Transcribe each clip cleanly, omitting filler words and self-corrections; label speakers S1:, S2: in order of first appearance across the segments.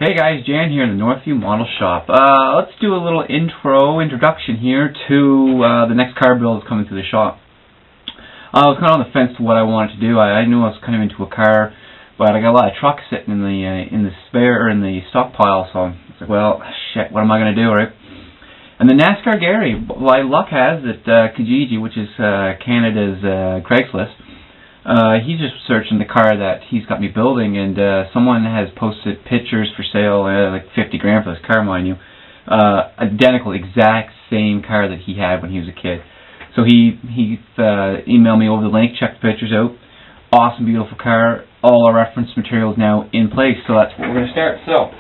S1: Hey guys, Jan here in the Northview Model Shop. Let's do a little introduction here to the next car build that's coming to the shop. I was kind of on the fence to what I wanted to do. I knew I was kind of into a car, but I got a lot of trucks sitting in the spare or in the stockpile, so I was like, well, shit, what am I going to do, right? And the nascargarry, my luck has that Kijiji, which is Canada's Craigslist, he's just searching the car that he's got me building, and someone has posted pictures for sale, like 50 grand for this car, mind you. Identical, exact same car that he had when he was a kid. So he emailed me over the link, checked the pictures out. Awesome, beautiful car. All our reference material is now in place, so that's what we're going to start. So,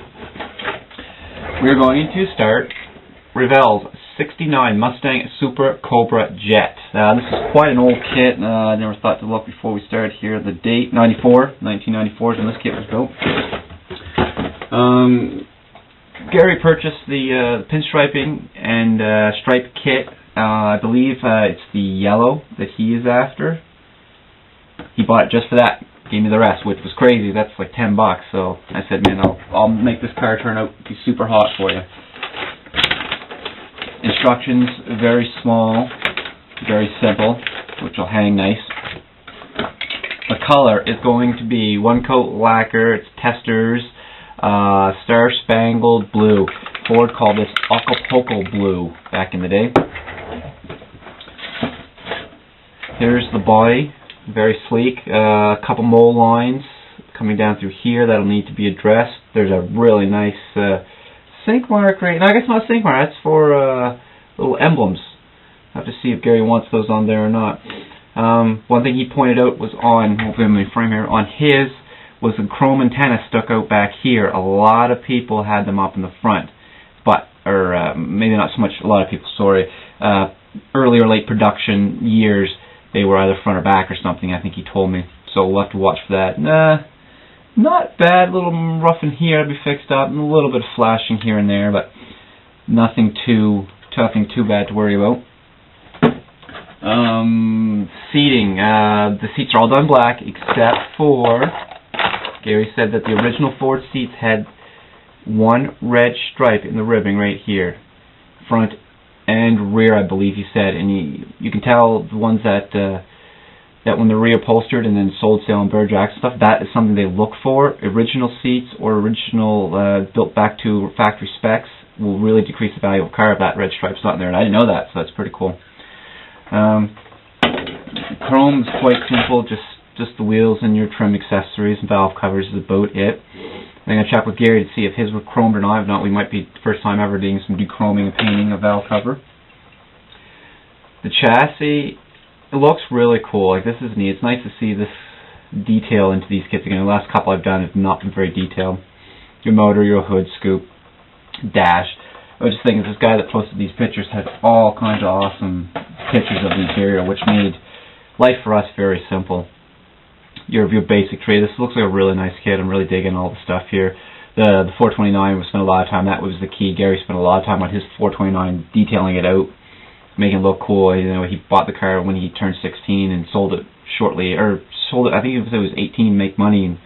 S1: we're going to start Revell's 69 Mustang Super Cobra Jet. This is quite an old kit. I never thought to look before we started here. The date, 1994 is when this kit was built. Gary purchased the pinstriping and stripe kit. I believe it's the yellow that he is after. He bought it just for that. Gave me the rest, which was crazy. That's like $10. So I said, man, I'll make this car turn out to be super hot for you. Instructions, very small, very simple, which will hang nice. The color is going to be one coat lacquer. It's Testers Star Spangled Blue. Ford called this Acapulco Blue back in the day. Here's the body, very sleek. A couple mold lines coming down through here that'll need to be addressed. There's a really nice sink mark right now. I guess not a sink mark, that's for little emblems. I have to see if Gary wants those on there or not. One thing he pointed out was on, hopefully I'm in the frame here, on his was the chrome antenna stuck out back here. A lot of people had them up in the front, but, or maybe not so much a lot of people, sorry. Early or late production years, they were either front or back or something, I think he told me. So we'll have to watch for that. Not bad, a little rough in here to be fixed up, and a little bit of flashing here and there, but nothing too bad to worry about. Seating, the seats are all done black except for, Gary said that the original Ford seats had one red stripe in the ribbing right here, front and rear, I believe he said, and you can tell the ones that when they're reupholstered and then sold, sale, and Bird Jacks stuff, that is something they look for. Original seats or original built back to factory specs will really decrease the value of a car if that red stripe's not there, and I didn't know that, so that's pretty cool. Chrome is quite simple, just the wheels and your trim accessories and valve covers is about it. I'm going to check with Gary to see if his were chromed or not. If not, we might be the first time ever doing some dechroming and painting of valve cover. The chassis, it looks really cool. Like, this is neat. It's nice to see this detail into these kits again. The last couple I've done have not been very detailed. Your motor, your hood, scoop, dash. I was just thinking, this guy that posted these pictures had all kinds of awesome pictures of the interior, which made life for us very simple. Your basic tray. This looks like a really nice kit. I'm really digging all the stuff here. The 429, we spent a lot of time. That was the key. Gary spent a lot of time on his 429 detailing it out, making it look cool. You know, he bought the car when he turned 16 and sold it shortly, or sold it, I think it was 18, make money. And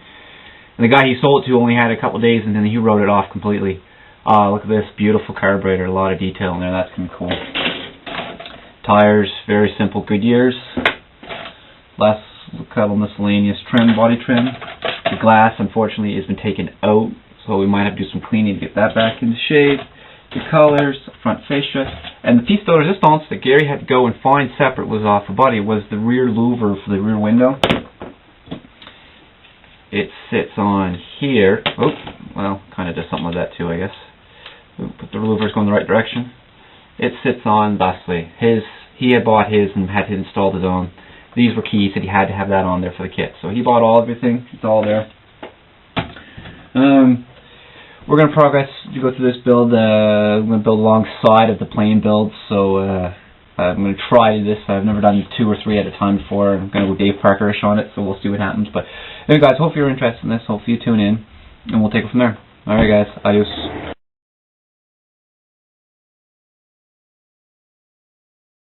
S1: the guy he sold it to only had a couple of days, and then he wrote it off completely. Look at this beautiful carburetor. A lot of detail in there. That's going to be cool. Tires, very simple Goodyears. Less couple miscellaneous trim, body trim. The glass, unfortunately, has been taken out, so we might have to do some cleaning to get that back into shape. The colors, front fascia, and the piece de resistance that Gary had to go and find separate was off the body, was the rear louver for the rear window. It sits on here. Oh, well, kind of does something like that too, I guess. But the louver's going the right direction. It sits on thusly. He had bought his and had installed his own. These were keys that he had to have that on there for the kit. So he bought everything. It's all there. We're going to progress to go through this build. I'm going to build alongside of the plain build. So I'm going to try this. I've never done 2 or 3 at a time before. I'm going to go Dave Parker-ish on it, so we'll see what happens. But anyway, guys, hope you're interested in this. Hopefully you tune in, and we'll take it from there. Alright, guys. Adios.